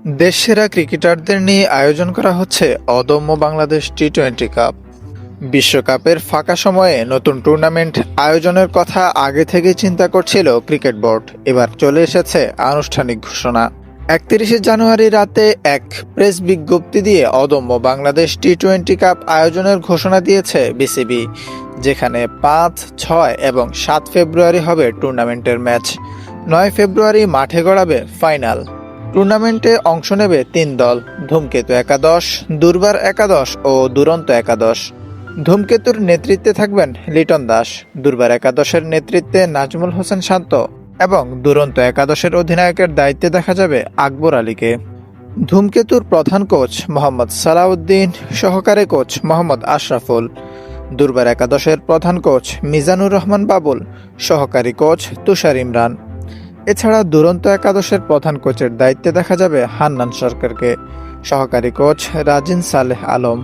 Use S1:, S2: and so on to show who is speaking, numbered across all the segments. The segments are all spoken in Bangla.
S1: দেশসেরা ক্রিকেটারদের নিয়ে আয়োজন করা হচ্ছে অদম্য বাংলাদেশ টি-20 কাপ। বিশ্বকাপের ফাঁকা সময়ে নতুন টুর্নামেন্ট আয়োজনের কথা আগে থেকেই চিন্তা করছিল ক্রিকেট বোর্ড। এবার চলে এসেছে আনুষ্ঠানিক ঘোষণা। 31 জানুয়ারি রাতে এক প্রেস বিজ্ঞপ্তি দিয়ে অদম্য বাংলাদেশ টি-20 কাপ আয়োজনের ঘোষণা দিয়েছে বিসিবি, যেখানে 5, 6 এবং 7 ফেব্রুয়ারি হবে টুর্নামেন্টের ম্যাচ। 9 ফেব্রুয়ারি মাঠে গড়াবে ফাইনাল। টুর্নামেন্টে অংশ নেবে 3 দল: ধূমকেতু একাদশ, দুর্বার একাদশ ও দুরন্ত একাদশ। ধূমকেতুর নেতৃত্বে থাকবেন লিটন দাস, দুর্বার একাদশের নেতৃত্বে নাজমুল হোসেন শান্ত এবং দুরন্ত একাদশের অধিনায়কের দায়িত্বে দেখা যাবে আকবর আলীকে। ধূমকেতুর প্রধান কোচ মোহাম্মদ সালাউদ্দিন, সহকারী কোচ মোহাম্মদ আশরাফুল, দুর্বার একাদশের প্রধান কোচ মিজানুর রহমান বাবুল, সহকারী কোচ তুষার ইমরান। এছাড়া দুরন্ত একাদশের প্রধান কোচের দায়িত্বে দেখা যাবে হান্নান সরকারকে, সহকারী কোচ রাজিন সালেহ আলম।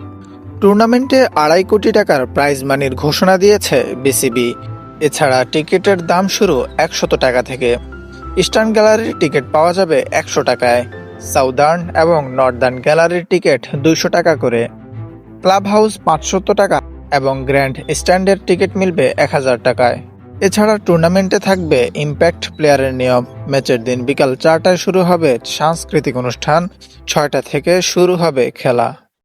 S1: টুর্নামেন্টে 2.5 কোটি টাকার প্রাইজ মানির ঘোষণা দিয়েছে বিসিবি। এছাড়া টিকিটের দাম শুরু 100 টাকা থেকে। ইস্টার্ন গ্যালারির টিকিট পাওয়া যাবে 100 টাকায়, সাউদার্ন এবং নর্দার্ন গ্যালারির টিকিট 200 টাকা করে। ক্লাব হাউস 500 টাকা এবং গ্র্যান্ড স্ট্যান্ডের টিকিট মিলবে 1000 টাকায়। এছাড়া টুর্নামেন্টে থাকবে ইম্প্যাক্ট প্লেয়ারের নিয়ম। ম্যাচের দিন বিকাল 4টায় শুরু হবে সাংস্কৃতিক অনুষ্ঠান, 6টা থেকে শুরু হবে খেলা।